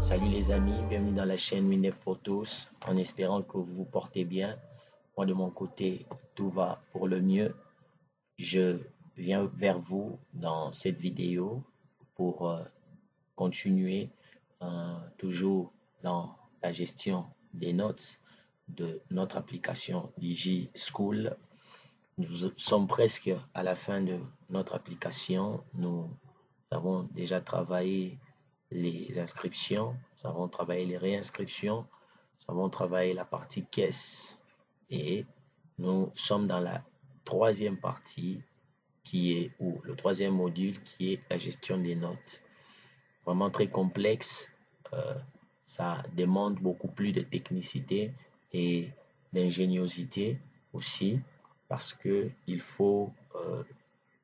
Salut les amis, bienvenue dans la chaîne Windev pour tous, en espérant que vous vous portez bien. Moi de mon côté, tout va pour le mieux. Je viens vers vous dans cette vidéo pour continuer toujours dans la gestion des notes de notre application DigiSchool. Nous sommes presque à la fin de notre application. Nous avons déjà travaillé les inscriptions, nous avons travaillé les réinscriptions, nous avons travaillé la partie caisse et nous sommes dans la troisième partie ou le troisième module qui est la gestion des notes. Vraiment très complexe, ça demande beaucoup plus de technicité et d'ingéniosité aussi parce que il faut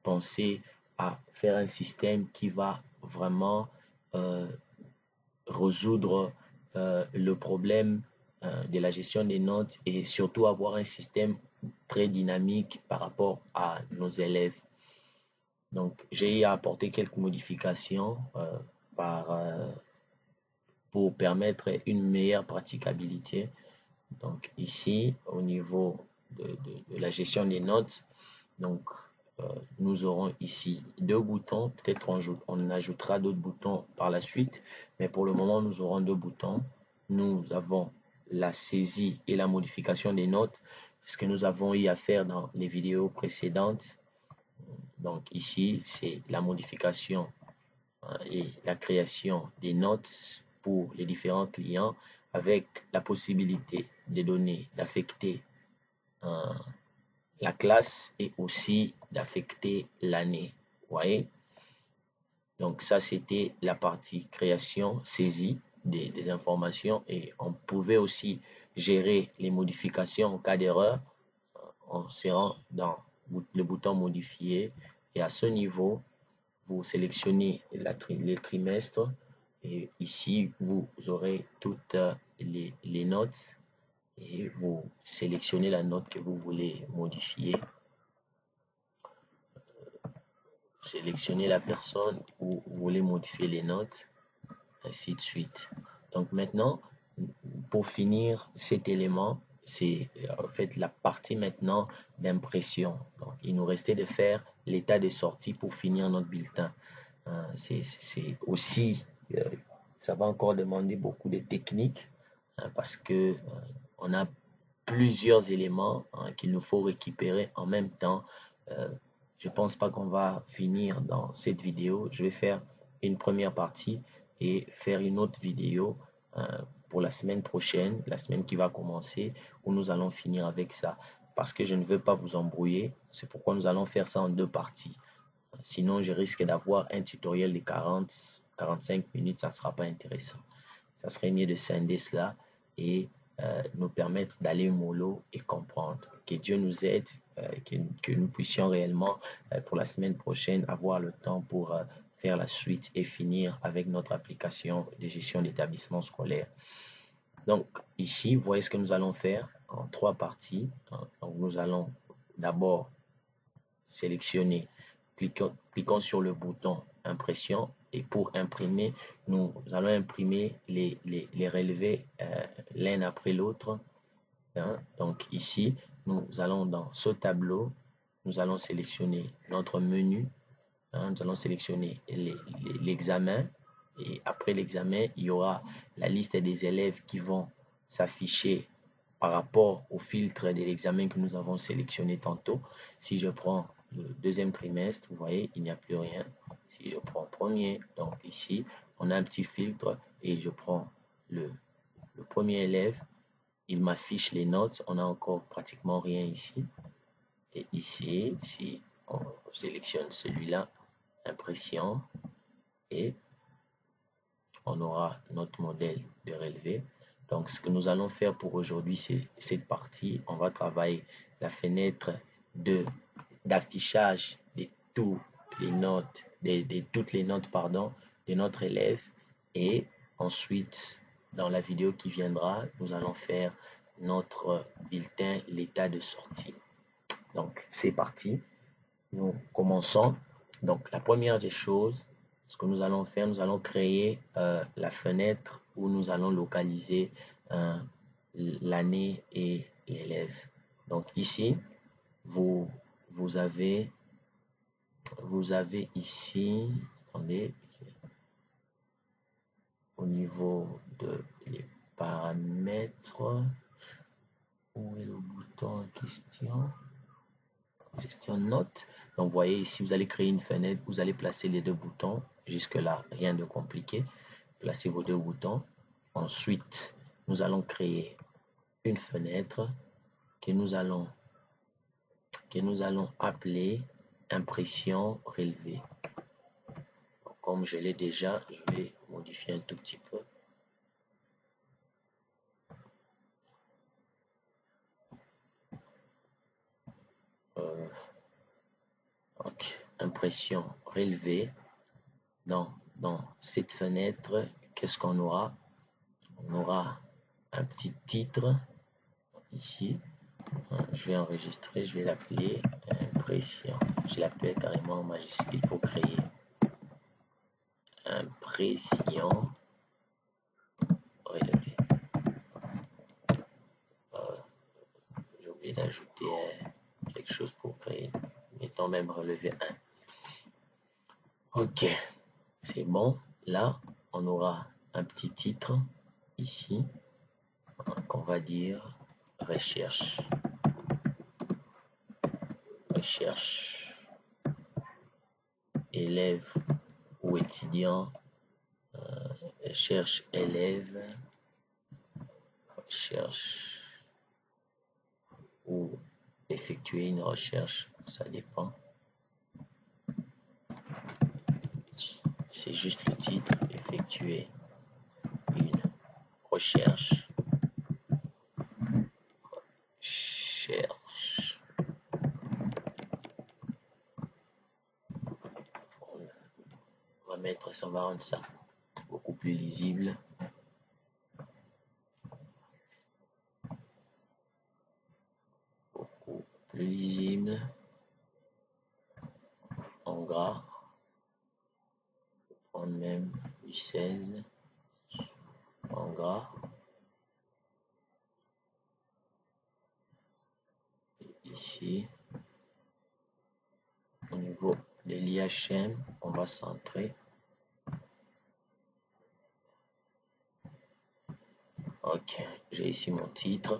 penser à faire un système qui va vraiment résoudre le problème de la gestion des notes et surtout avoir un système très dynamique par rapport à nos élèves. Donc, j'ai apporté quelques modifications pour permettre une meilleure praticabilité. Donc, ici, au niveau de la gestion des notes, donc, nous aurons ici deux boutons. Peut-être on ajoutera d'autres boutons par la suite, mais pour le moment, nous aurons deux boutons. Nous avons la saisie et la modification des notes, ce que nous avons eu à faire dans les vidéos précédentes. Donc ici, c'est la modification et la création des notes pour les différents clients avec la possibilité de donner, d'affecter la classe et aussi d'affecter l'année. Vous voyez? Donc ça, c'était la partie création, saisie des informations et on pouvait aussi gérer les modifications en cas d'erreur en serrant dans le bouton modifier et à ce niveau, vous sélectionnez les trimestres et ici, vous aurez toutes les notes et vous sélectionnez la note que vous voulez modifier. Sélectionnez la personne où vous voulez modifier les notes, ainsi de suite. Donc maintenant, pour finir cet élément, c'est en fait la partie maintenant d'impression. Donc il nous restait de faire l'état de sortie pour finir notre bulletin. C'est aussi, ça va encore demander beaucoup de technique parce que on a plusieurs éléments qu'il nous faut récupérer en même temps. Je pense pas qu'on va finir dans cette vidéo. Je vais faire une première partie et faire une autre vidéo pour la semaine prochaine, la semaine qui va commencer, où nous allons finir avec ça. Parce que je ne veux pas vous embrouiller. C'est pourquoi nous allons faire ça en deux parties. Sinon, je risque d'avoir un tutoriel de 40-45 minutes. Ça ne sera pas intéressant. Ça serait mieux de scinder cela et nous permettre d'aller mollo et comprendre. Que Dieu nous aide, que nous puissions réellement, pour la semaine prochaine, avoir le temps pour faire la suite et finir avec notre application de gestion d'établissement scolaire. Donc, ici, vous voyez ce que nous allons faire en trois parties. Donc, nous allons d'abord sélectionner, cliquons sur le bouton impression et pour imprimer, nous allons imprimer les relevés l'un après l'autre. Donc ici, nous allons dans ce tableau, nous allons sélectionner notre menu, nous allons sélectionner l'examen et après l'examen, il y aura la liste des élèves qui vont s'afficher par rapport au filtre de l'examen que nous avons sélectionné tantôt. Si je prends le deuxième trimestre, vous voyez, il n'y a plus rien. Si je prends premier, donc ici, on a un petit filtre et je prends le premier élève, il m'affiche les notes, on a encore pratiquement rien ici. Et ici, si on sélectionne celui-là, impression, et on aura notre modèle de relevé. Donc, ce que nous allons faire pour aujourd'hui, c'est cette partie. On va travailler la fenêtre d'affichage de toutes les notes, de notre élève. Et ensuite, dans la vidéo qui viendra, nous allons faire notre bulletin, l'état de sortie. Donc, c'est parti. Nous commençons. Donc, la première des choses, ce que nous allons faire, nous allons créer la fenêtre où nous allons localiser l'année et l'élève. Donc ici, vous avez ici, attendez, au niveau de les paramètres, où est le bouton en question? Gestion notes. Donc, vous voyez ici, vous allez créer une fenêtre, vous allez placer les deux boutons. Jusque-là, rien de compliqué. Placez vos deux boutons. Ensuite, nous allons créer une fenêtre que nous allons appeler impression relevée. Comme je l'ai déjà, je vais modifier un tout petit peu. Donc, impression relevée. Dans cette fenêtre, qu'est-ce qu'on aura? On aura un petit titre ici. Je vais enregistrer, je vais l'appeler impression. Je l'appelle carrément en majuscule pour créer impression relevée. J'ai oublié d'ajouter quelque chose pour créer. Mettons même relevé 1. Ok, c'est bon. Là, on aura un petit titre ici qu'on va dire recherche. Recherche élève ou étudiant, recherche élève, recherche ou effectuer une recherche, ça dépend. C'est juste le titre, effectuer une recherche. Cherche. On va mettre ça, on va rendre ça beaucoup plus lisible. Beaucoup plus lisible. En gras. On prend même du 16 en gras. Ici, au niveau de l'IHM, on va centrer. Ok, j'ai ici mon titre.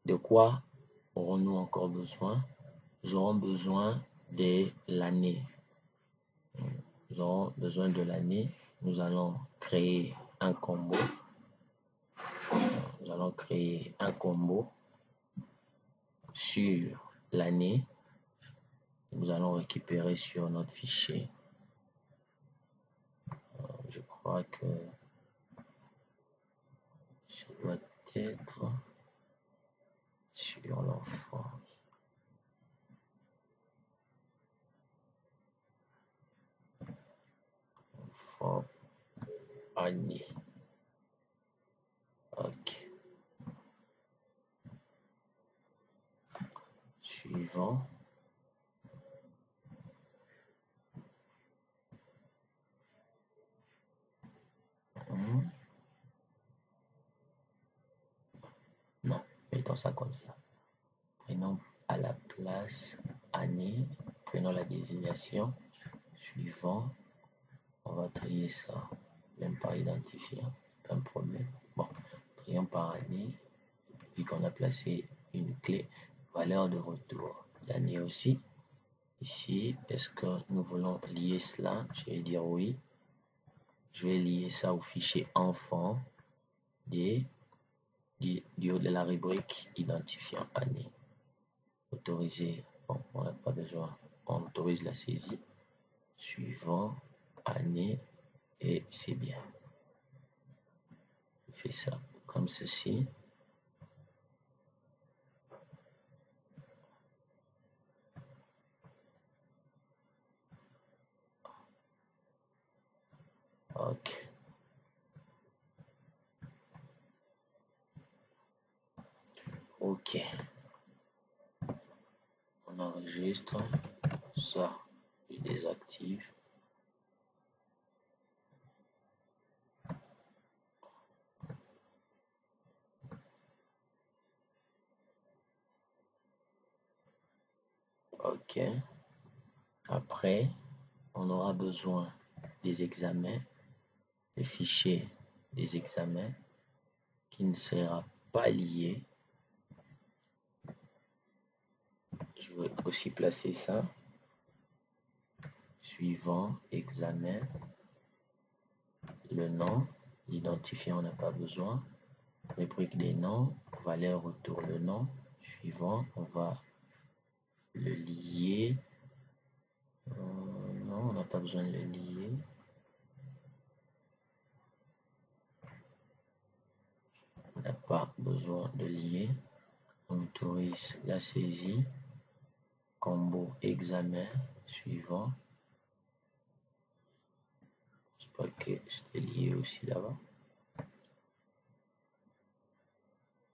De quoi aurons-nous encore besoin? Nous aurons besoin de l'année. Nous aurons besoin de l'année. Nous allons créer un combo. Nous allons créer un combo sur l'année. Nous allons récupérer sur notre fichier. Je crois que ça doit être sur l'enfant. Enfant, année. Ok. Suivant. Non, mettons ça comme ça. Prenons à la place année, prenons la désignation. Suivant, on va trier ça, même par identifiant, pas un problème. Bon, trions par année, vu qu'on a placé une clé, valeur de retour. L'année aussi. Ici, est-ce que nous voulons lier cela? Je vais dire oui. Je vais lier ça au fichier enfant du haut de la rubrique identifiant année. Autoriser, bon, on n'a pas besoin, on autorise la saisie. Suivant, année, et c'est bien. Je fais ça comme ceci. Ok. Ok. On enregistre ça, je désactive. OK. Après, on aura besoin des examens, des fichiers des examens qui ne sera pas lié. Je vais aussi placer ça. Suivant, examen, le nom, l'identifiant, on n'a pas besoin. Rubrique des noms, valeur retour le nom. Suivant, on va le lier. Non, on n'a pas besoin de le lier. On n'a pas besoin de lier. On autorise la saisie. Combo examen suivant. Je sais pas que c'était lié aussi là-bas.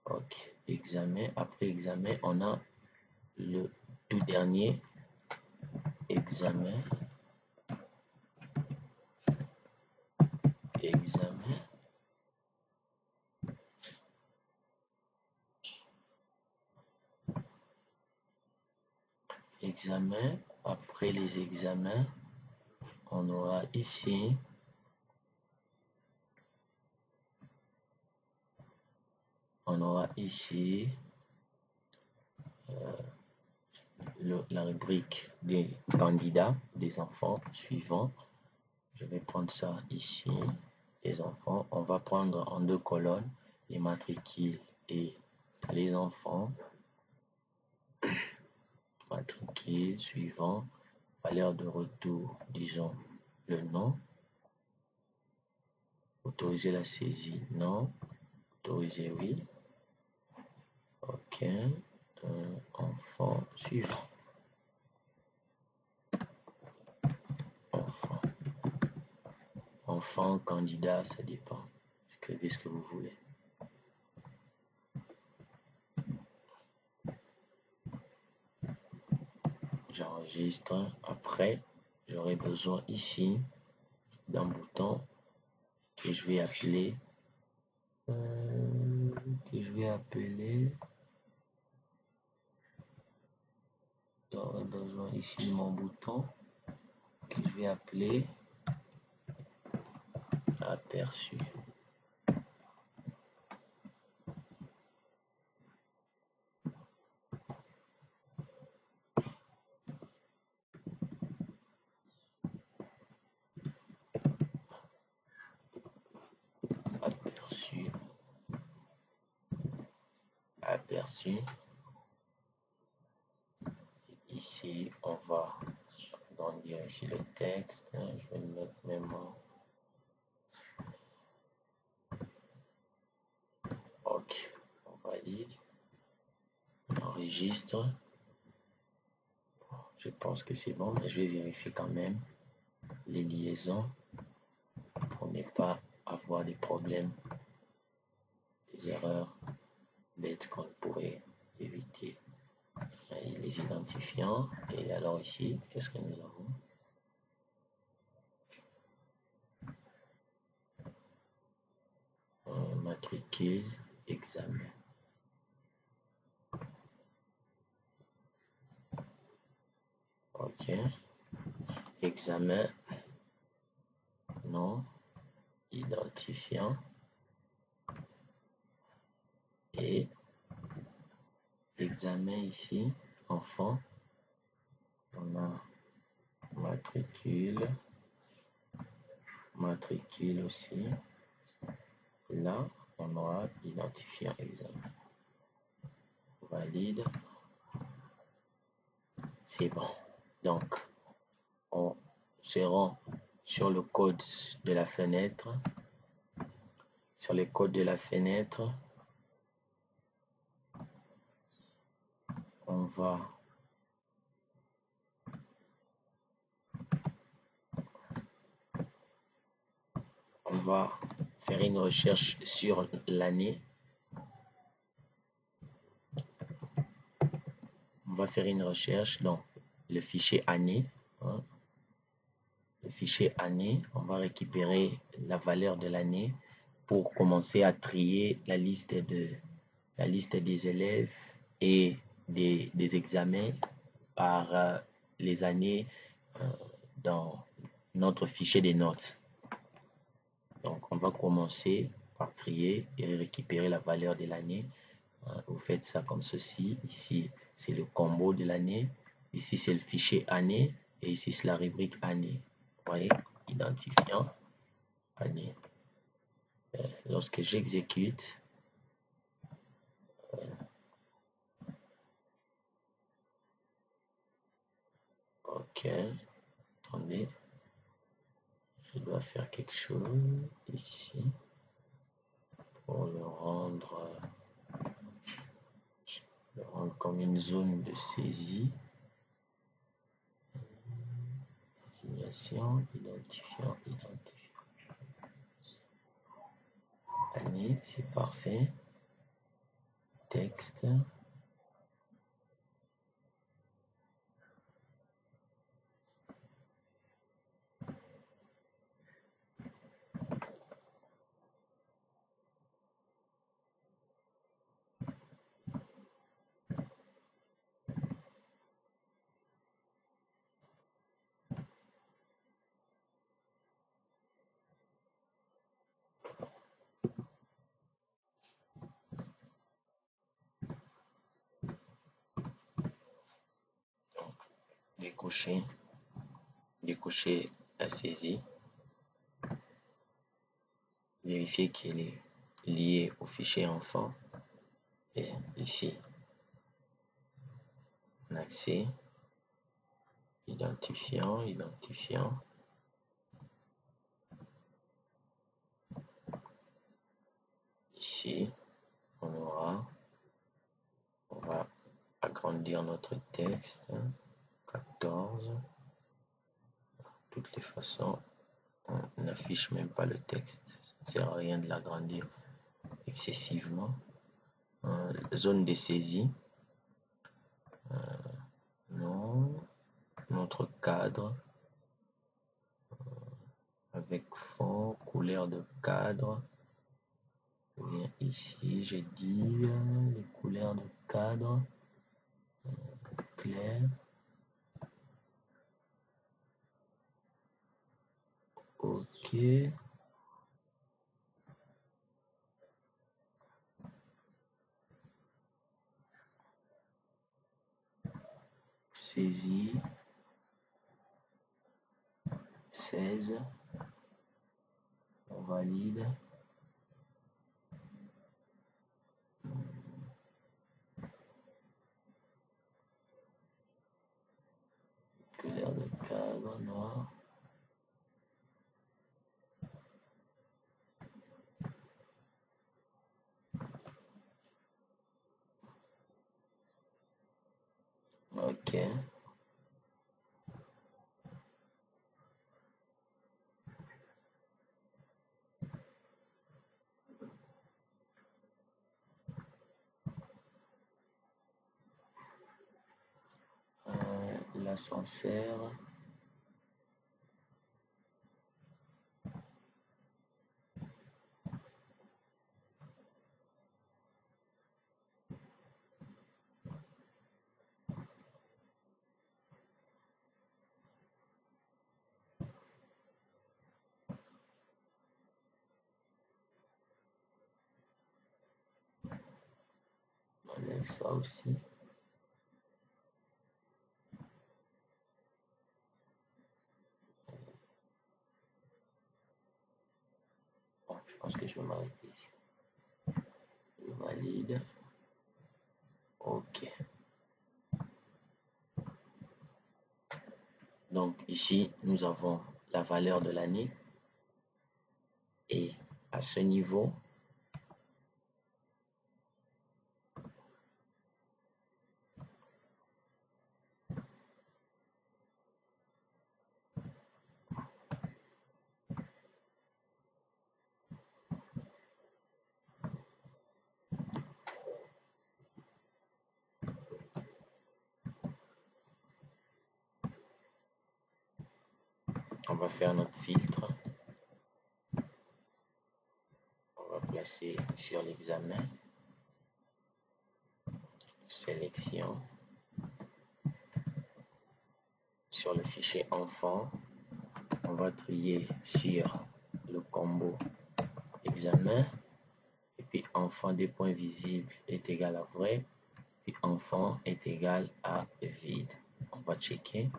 Ok, examen. Après examen, on a le tout dernier examen. Examen. Examen. Après les examens, on aura ici la rubrique des candidats, des enfants suivants. Je vais prendre ça ici, les enfants. On va prendre en 2 colonnes les matricules et les enfants. Matricule suivant, valeur de retour, disons le nom. Autoriser la saisie, non. Autoriser, oui. OK. Enfant suivant. Enfant, candidat, ça dépend. Écrivez ce que vous voulez. J'enregistre. Après, j'aurai besoin ici d'un bouton que je vais appeler j'aurai besoin ici de mon bouton que je vais appeler aperçu. Aperçu. Ici, on va agrandir ici le texte. Je vais le mettre même en... OK. On valide. On enregistre. Je pense que c'est bon, mais je vais vérifier quand même les liaisons pour ne pas avoir des problèmes, des erreurs bêtes qu'on pourrait éviter. Les identifiants. Et alors ici, qu'est-ce que nous avons? Matricule, examen. OK. Examen. Non. Identifiant. Et examen ici, enfant. On a matricule. Matricule aussi. Là, on aura identifiant examen. Valide. C'est bon. Donc, on se rend sur le code de la fenêtre. Sur les codes de la fenêtre, on va faire une recherche sur l'année. On va faire une recherche dans le fichier année. Le fichier année, on va récupérer la valeur de l'année pour commencer à trier la liste des élèves et des examens par les années dans notre fichier des notes. Donc, on va commencer par trier et récupérer la valeur de l'année. Vous faites ça comme ceci. Ici, c'est le combo de l'année. Ici, c'est le fichier année. Et ici, c'est la rubrique année. Vous voyez, identifiant année. Lorsque j'exécute, ok, attendez, je dois faire quelque chose ici pour le rendre comme une zone de saisie. Identifiant, identifiant. Année, c'est parfait. Texte. Décocher la saisie. Vérifier qu'elle est liée au fichier enfant. Et ici, en accès, identifiant. Ici, on va agrandir notre texte. 14. De toutes les façons, on n'affiche même pas le texte. Ça ne sert à rien de l'agrandir excessivement. Zone de saisie. Non. Notre cadre. Avec fond, couleur de cadre. Bien ici, je dis les couleurs de cadre. Clair. Ok. Saisie. 16. On valide. Couleur de cadre noir. Ok. L'ascenseur. On enlève ça aussi. Bon, je pense que je vais m'arrêter ici. Je valide. Ok. Donc ici, nous avons la valeur de l'année. Et à ce niveau, on va faire notre filtre. On va placer sur l'examen. Sélection. sur le fichier enfant, on va trier sur le combo examen, et puis enfant des points visibles est égal à vrai, puis enfant est égal à vide. On va checker.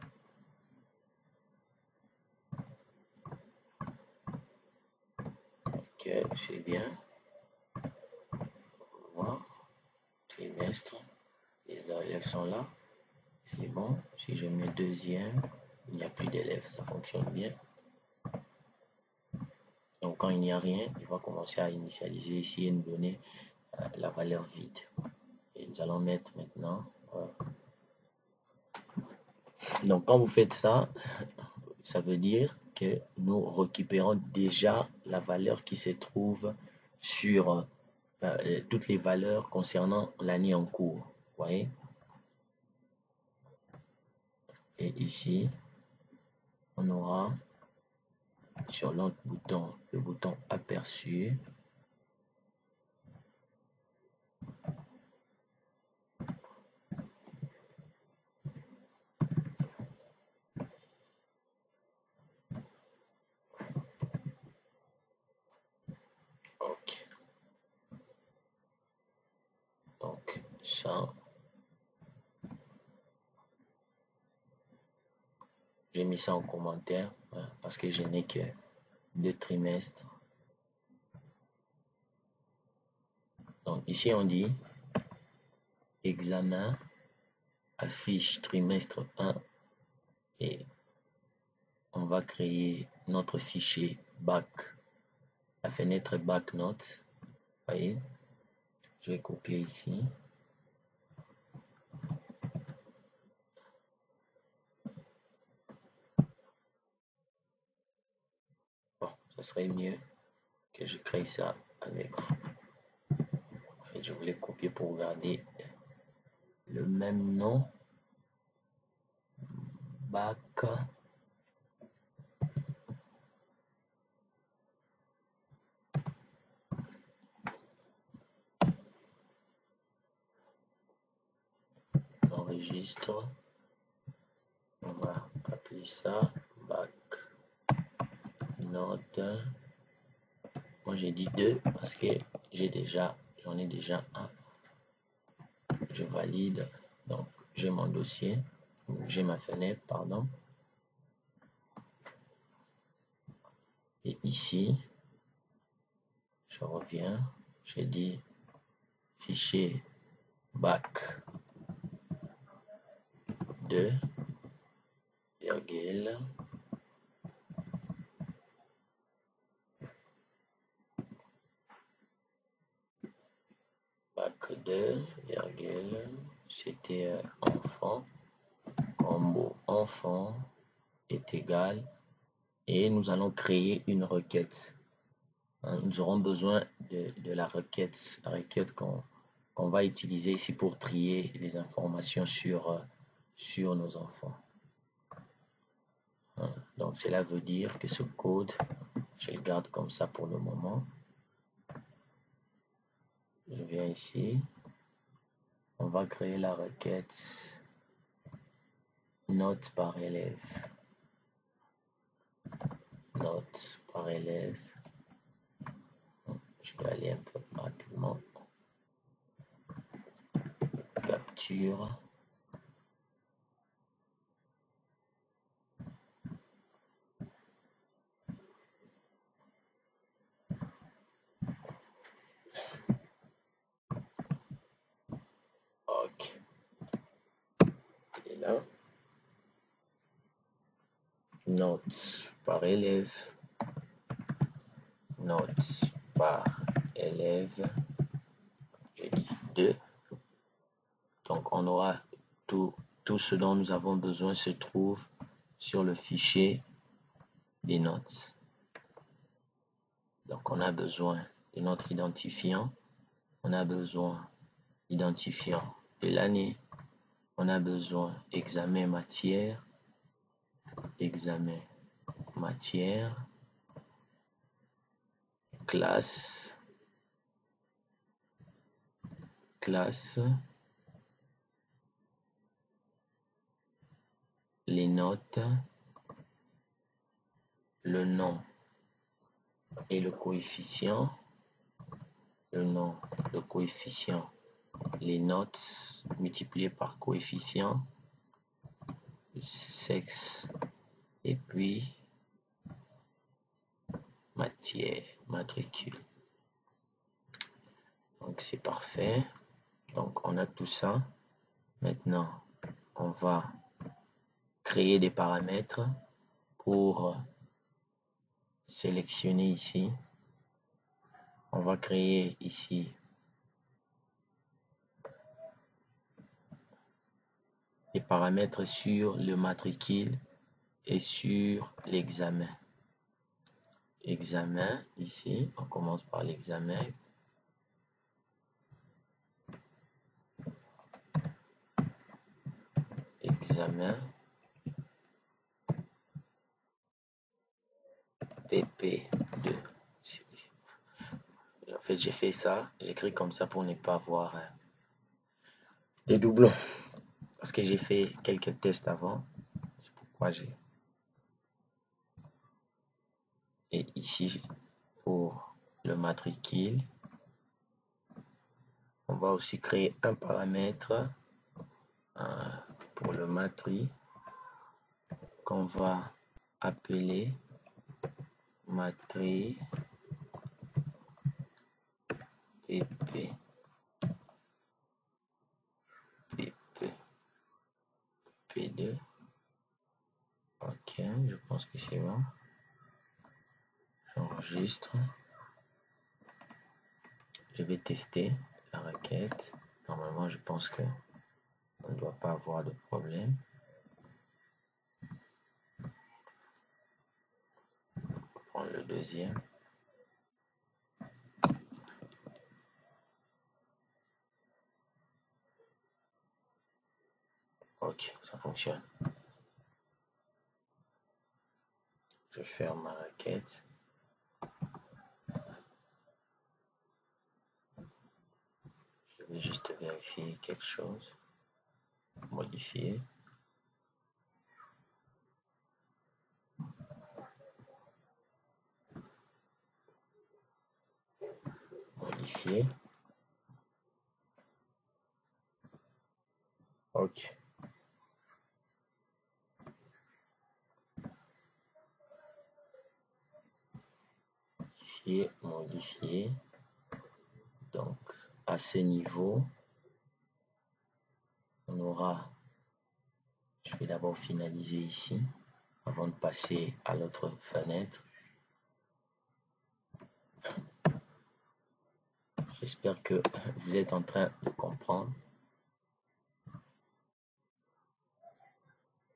Ok, c'est bien. Voir. Trimestre. Les élèves sont là. C'est bon. Si je mets deuxième, il n'y a plus d'élèves. Ça fonctionne bien. Donc quand il n'y a rien, il va commencer à initialiser ici et nous donner la valeur vide. Et nous allons mettre maintenant. Donc quand vous faites ça, ça veut dire que nous récupérons déjà la valeur qui se trouve sur toutes les valeurs concernant l'année en cours. Vous voyez? Et ici, on aura sur l'autre bouton, le bouton aperçu. Ok. Donc ça, j'ai mis ça en commentaire parce que je n'ai que 2 trimestres. Donc ici on dit examen affiche trimestre 1 et on va créer notre fichier bac, la fenêtre bac note. Voyez, je vais copier ici. Bon, ce serait mieux que je crée ça avec. En fait, je voulais copier pour garder le même nom. Bac. Enregistre. On va appeler ça bac note. Moi j'ai dit 2 parce que j'en ai déjà un. Je valide. Donc j'ai mon dossier. J'ai ma fenêtre, pardon. Et ici, je reviens. J'ai dit fichier bac 2, virgule. Bac 2, virgule. C'était enfant. Combo enfant est égal. Et nous allons créer une requête. Nous aurons besoin de la requête qu'on va utiliser ici pour trier les informations sur nos enfants. Donc cela veut dire que ce code, je le garde comme ça pour le moment. Je viens ici. On va créer la requête note par élève. Note par élève. Je vais aller un peu rapidement. Capture. Ok. Et là. Note par élève. Note par élève. Je dis 2. Donc on aura tout ce dont nous avons besoin se trouve sur le fichier des notes. Donc on a besoin de notre identifiant, on a besoin d'identifiant de l'année, on a besoin examen matière, classe, les notes, le nom et le coefficient, le nom, le coefficient, les notes multipliées par coefficient, sexe, et puis matière, matricule. Donc c'est parfait. Donc on a tout ça. Maintenant, on va créer des paramètres pour sélectionner ici. On va créer ici des paramètres sur le matricule et sur l'examen. Examen, ici, on commence par l'examen. Examen. PP2. En fait, j'ai fait ça, j'écris comme ça pour ne pas avoir des doublons. Parce que j'ai fait quelques tests avant. C'est pourquoi j'ai. Et ici, pour le matricule, on va aussi créer un paramètre pour le matri qu'on va appeler matri PP. P2. Ok, je pense que c'est bon. J'enregistre. Je vais tester la requête. Normalement, je pense que on ne doit pas avoir de problème. Prendre le deuxième. Ok, ça fonctionne. Je ferme ma requête. Je vais juste vérifier quelque chose. Modifier. Modifier. Ok. Modifier, modifier. Donc, à ce niveau, on aura. Je vais d'abord finaliser ici avant de passer à l'autre fenêtre. J'espère que vous êtes en train de comprendre.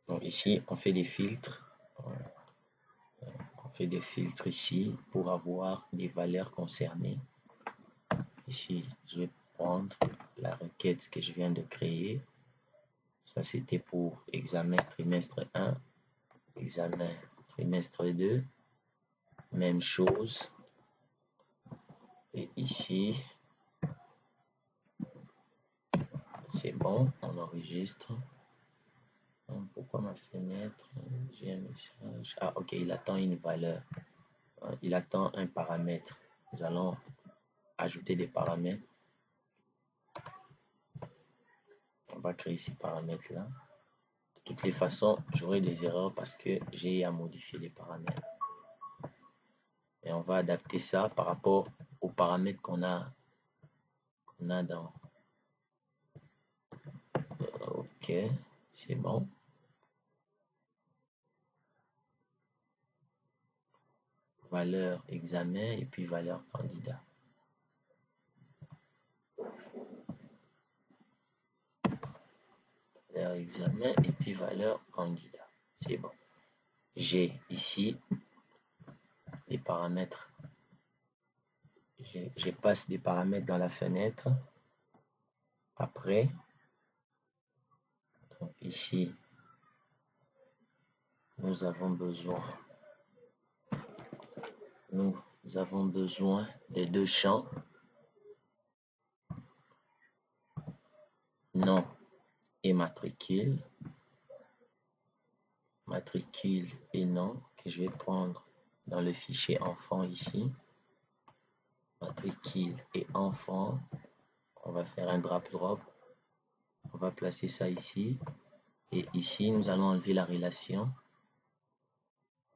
Donc ici, on fait des filtres. On fait des filtres ici pour avoir des valeurs concernées. Ici, je vais prendre la requête que je viens de créer. Ça, c'était pour examen trimestre 1, examen trimestre 2. Même chose. Et ici, c'est bon, on enregistre. Pourquoi ma fenêtre? J'ai un message. Ah, ok, il attend une valeur. Il attend un paramètre. Nous allons ajouter des paramètres. On va créer ces paramètres-là. De toutes les façons, j'aurai des erreurs parce que j'ai à modifier les paramètres. Et on va adapter ça par rapport aux paramètres qu'on a dans. Ok, c'est bon. Valeur examen et puis valeur candidat. Valeur examen et puis valeur candidat. C'est bon. J'ai ici les paramètres. Je passe des paramètres dans la fenêtre. Après, donc ici, nous avons besoin de deux champs. Nom et matricule. matricule et nom que je vais prendre dans le fichier enfant ici. Matricule et enfant. On va faire un drag drop. On va placer ça ici. Et ici, nous allons enlever la relation.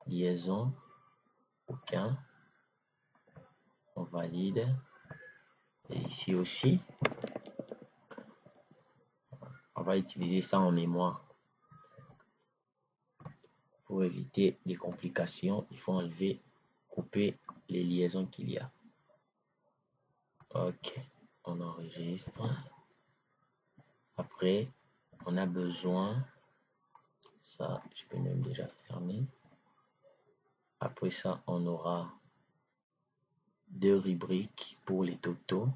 Liaison. Aucun. On valide. Et ici aussi. On va utiliser ça en mémoire. Pour éviter des complications, il faut enlever, couper les liaisons qu'il y a. Ok, on enregistre. Après, on a besoin, ça, je peux même déjà fermer. Après ça, on aura 2 rubriques pour les totaux.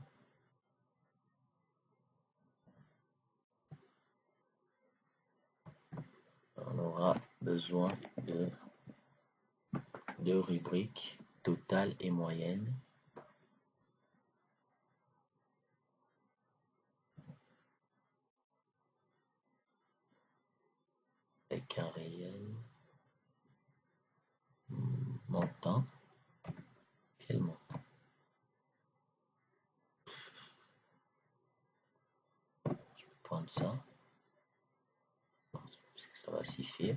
On aura besoin de 2 rubriques, total et moyenne. Avec un réel montant. Quel montant? Je vais prendre ça. Ça va suffire.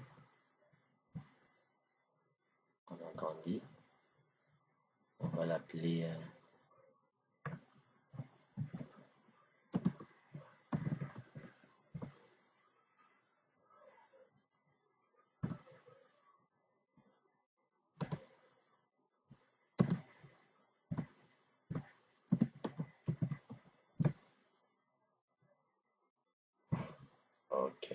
On agrandit. On va l'appeler ok.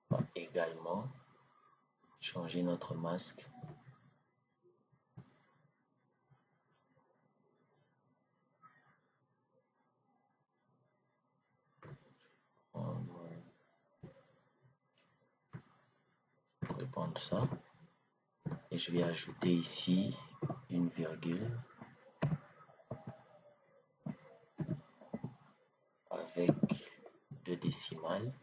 On va également changer notre masque. On va prendre ça. Et je vais ajouter ici une virgule avec 2 décimales.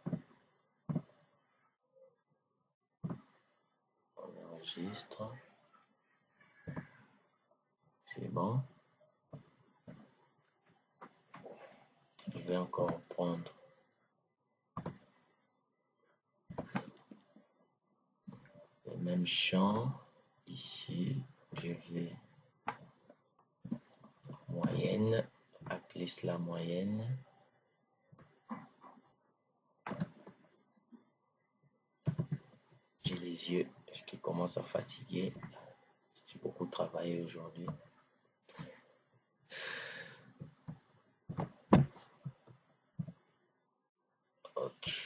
On enregistre. C'est bon. Je vais encore prendre le même champ. Ici, je vais moyenne, appeler cela moyenne. J'ai les yeux qui commencent à fatiguer. J'ai beaucoup travaillé aujourd'hui. Ok.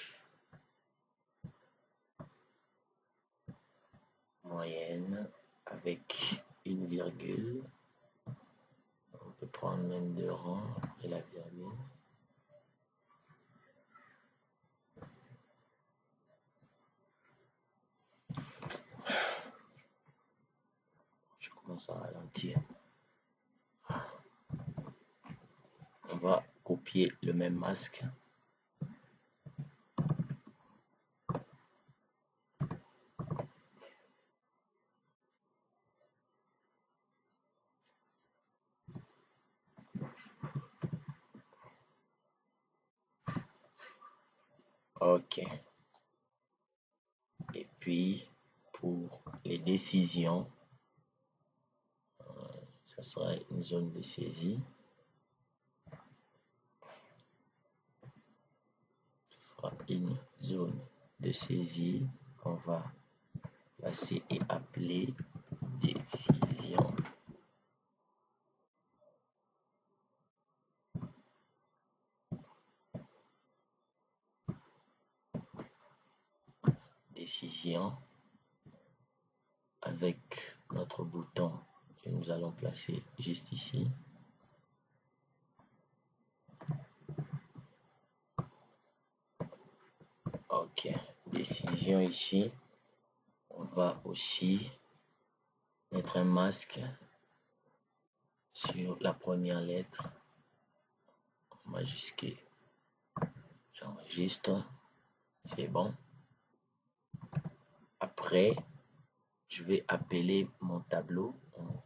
Moyenne avec une virgule. On peut prendre même 2 rangs et la virgule. Je commence à ralentir. On va copier le même masque. Ok. Et puis, pour les décisions, ça sera une zone de saisie. Ce sera une zone de saisie qu'on va placer et appeler décision. Décision avec notre bouton que nous allons placer juste ici. Ok, décision ici. On va aussi mettre un masque sur la première lettre majuscule. J'enregistre, c'est bon. Après, je vais appeler mon tableau,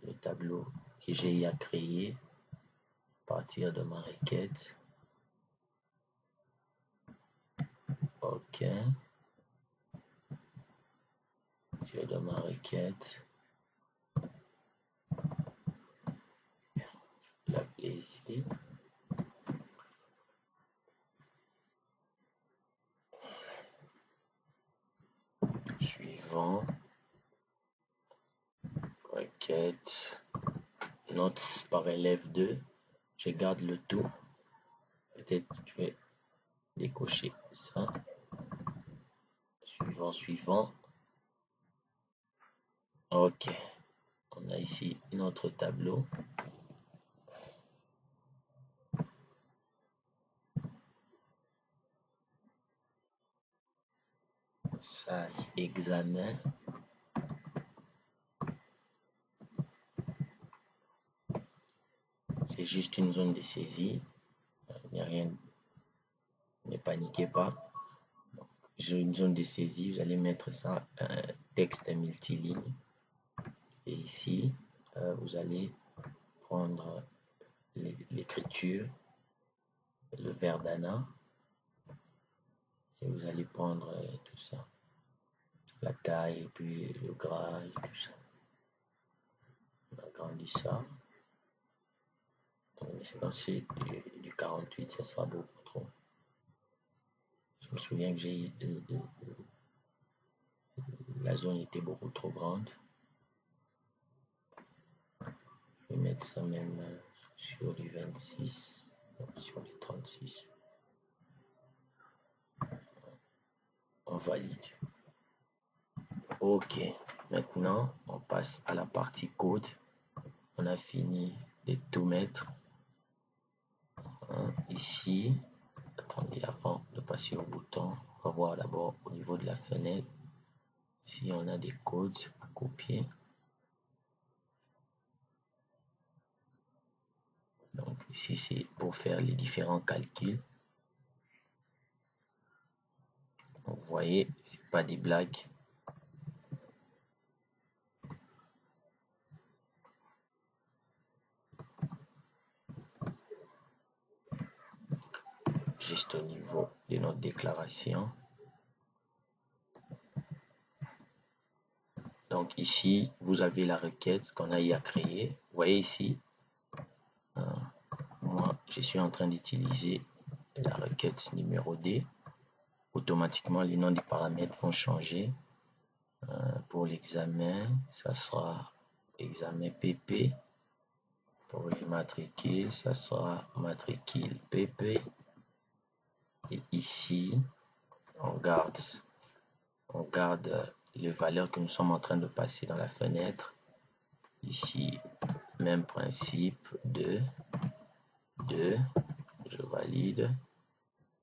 le tableau que j'ai à créer à partir de ma requête. OK. Je vais de ma requête. L'appeler ici. Suivant. Requête. Notes par élève 2. Je garde le tout. Peut-être je vais décocher ça. Suivant. OK. On a ici notre tableau. Ça, examen. C'est juste une zone de saisie. Il n'y a rien. Ne paniquez pas. J'ai une zone de saisie. Vous allez mettre ça un texte multiligne. Et ici, vous allez prendre l'écriture, le verdana. Et vous allez prendre tout ça. La taille, et puis le gras, et tout ça. On agrandit ça. C'est dans du 48, ça sera beaucoup trop. Je me souviens que la zone était beaucoup trop grande. Je vais mettre ça même sur du 26, sur du 36. On valide. OK. Maintenant, on passe à la partie code. On a fini de tout mettre. Ici, attendez, avant de passer au bouton, on va voir d'abord au niveau de la fenêtre. Si on a des codes à copier. Donc ici, c'est pour faire les différents calculs. Donc, vous voyez, c'est pas des blagues. Juste au niveau de notre déclaration. Donc ici, vous avez la requête qu'on a eu à créer. Vous voyez ici, moi, je suis en train d'utiliser la requête numéro D. Automatiquement, les noms des paramètres vont changer. Pour l'examen, ça sera examen PP. Pour les matricules, ça sera matricule PP. Et ici, on garde les valeurs que nous sommes en train de passer dans la fenêtre. Ici, même principe, 2, je valide.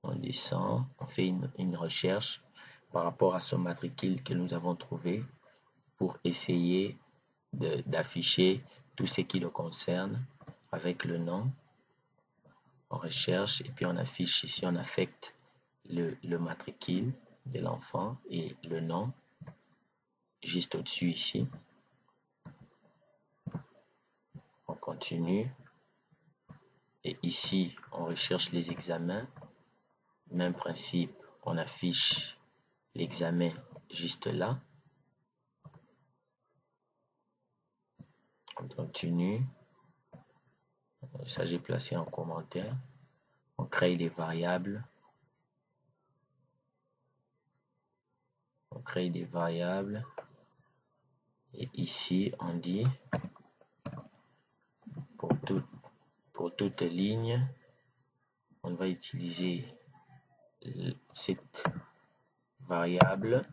On descend, on fait une recherche par rapport à ce matricule que nous avons trouvé pour essayer d'afficher tout ce qui le concerne avec le nom. On recherche et puis on affiche ici, on affecte le matricule de l'enfant et le nom juste au-dessus ici. On continue. Et ici, on recherche les examens. Même principe, on affiche l'examen juste là. On continue. Ça, j'ai placé en commentaire. On crée des variables. On crée des variables. Et ici, on dit pour toute ligne, on va utiliser cette variable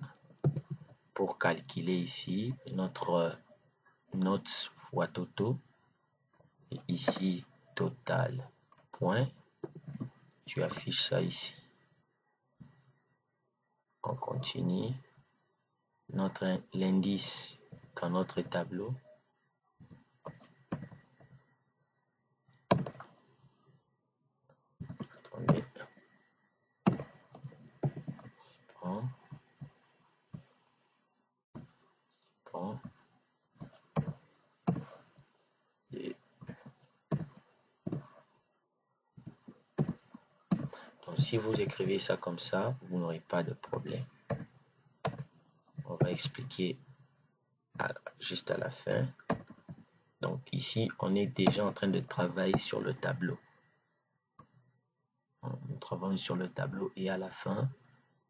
pour calculer ici notre note fois toto. Et ici, total. Point. Tu affiches ça ici. On On continue. L'indice dans notre tableau. Attendez. Bon. Et donc, si vous écrivez ça comme ça, vous n'aurez pas de problème. On va expliquer juste à la fin. Donc ici, on est déjà en train de travailler sur le tableau. Nous travaillons sur le tableau et à la fin,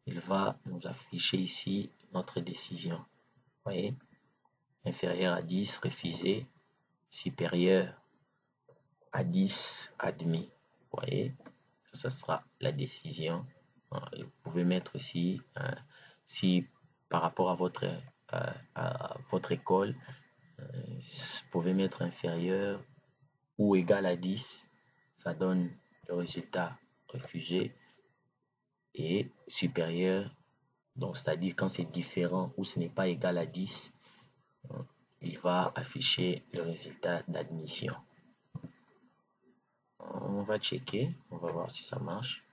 il va nous afficher ici notre décision. Vous voyez, inférieur à 10, refusé, supérieur à 10, admis. Vous voyez, ça sera la décision. Vous pouvez mettre ici, si par rapport à votre école, vous pouvez mettre inférieur ou égal à 10, ça donne le résultat refusé, et supérieur, donc c'est-à-dire quand c'est différent ou ce n'est pas égal à 10, il va afficher le résultat d'admission. On va checker, on va voir si ça marche.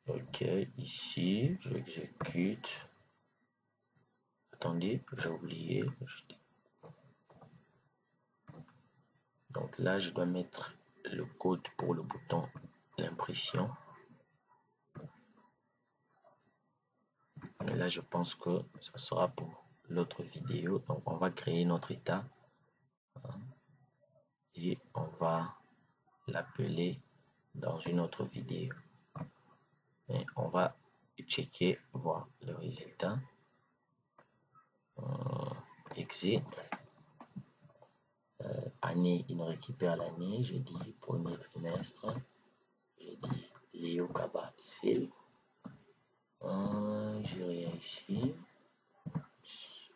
Ok, ici, j'exécute. Attendez, j'ai oublié. Donc là, je dois mettre le code pour le bouton l'impression. Mais là, je pense que ça sera pour l'autre vidéo. Donc, on va créer notre état et on va l'appeler dans une autre vidéo. Et on va checker, voir le résultat. Exit. Année, il nous récupère l'année. J'ai dit premier trimestre. J'ai dit Léo Kabassil. J'ai rien ici.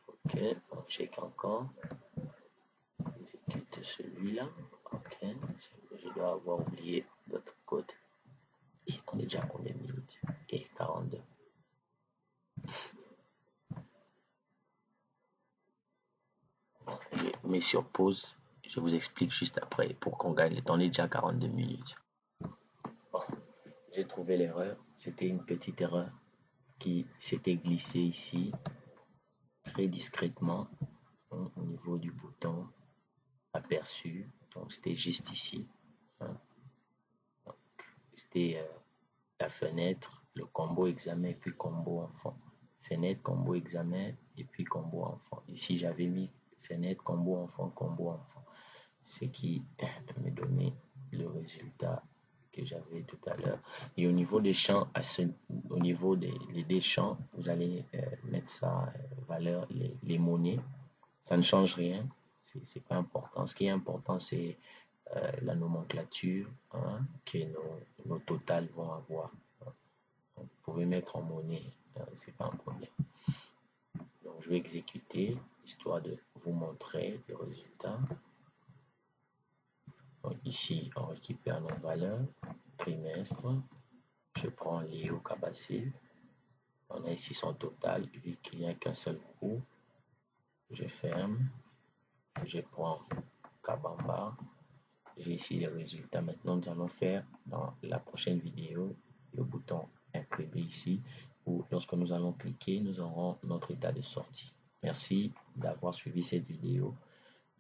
Ok, on check encore. J'exécute celui-là. Ok, je dois avoir oublié d'autres codes. Et on est déjà à combien de minutes? Et 42. Je mets sur pause. Je vous explique juste après pour qu'on gagne le temps. On est déjà à 42 minutes. Bon, j'ai trouvé l'erreur. C'était une petite erreur qui s'était glissée ici très discrètement au niveau du bouton aperçu. Donc c'était juste ici. C'était la fenêtre, le combo examen et puis combo enfant. Fenêtre, combo examen et puis combo enfant. Ici j'avais mis fenêtre, combo enfant, ce qui me donnait le résultat que j'avais tout à l'heure. Et au niveau des champs, au niveau des champs, vous allez mettre ça valeur, les monnaies. Ça ne change rien, c'est pas important. Ce qui est important, c'est la nomenclature que nos totals vont avoir. Vous pouvez mettre en monnaie, c'est pas un problème. Donc je vais exécuter histoire de vous montrer le résultat. Donc ici, on récupère nos valeurs, trimestre. Je prends Léo Kabassil. On a ici son total, vu qu'il n'y a qu'un seul coup. Je ferme. Je prends Kabamba. J'ai ici les résultats. Maintenant, nous allons faire dans la prochaine vidéo le bouton imprimer ici, où lorsque nous allons cliquer, nous aurons notre état de sortie. Merci d'avoir suivi cette vidéo.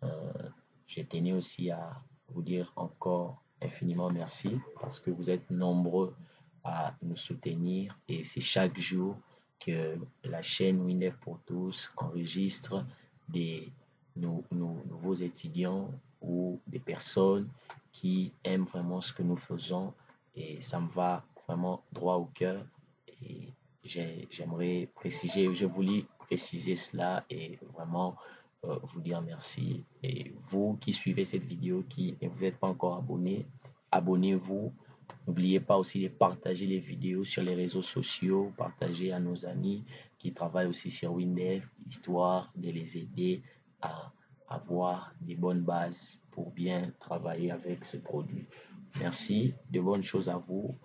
Je tenais aussi à vous dire encore infiniment merci parce que vous êtes nombreux à nous soutenir et c'est chaque jour que la chaîne WinDev pour tous enregistre des nouveaux étudiants ou des personnes qui aiment vraiment ce que nous faisons et ça me va vraiment droit au cœur et j'aimerais préciser, je voulais préciser cela et vraiment vous dire merci. Et vous qui suivez cette vidéo, qui ne vous êtes pas encore abonné, abonnez-vous. N'oubliez pas aussi de partager les vidéos sur les réseaux sociaux, partager à nos amis qui travaillent aussi sur WinDev, histoire de les aider à avoir des bonnes bases pour bien travailler avec ce produit. Merci, de bonnes choses à vous.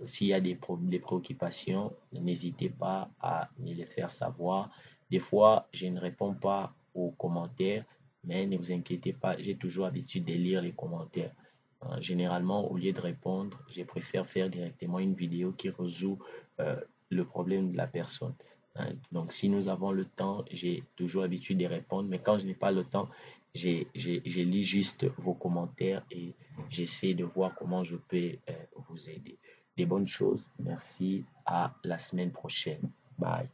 s'il y a des préoccupations, n'hésitez pas à me les faire savoir. Des fois, je ne réponds pas aux commentaires, mais ne vous inquiétez pas, j'ai toujours l'habitude de lire les commentaires. Généralement, au lieu de répondre, je préfère faire directement une vidéo qui résout le problème de la personne. Donc, si nous avons le temps, j'ai toujours l'habitude de répondre, mais quand je n'ai pas le temps, je lis juste vos commentaires et j'essaie de voir comment je peux vous aider. Des bonnes choses. Merci. À la semaine prochaine. Bye.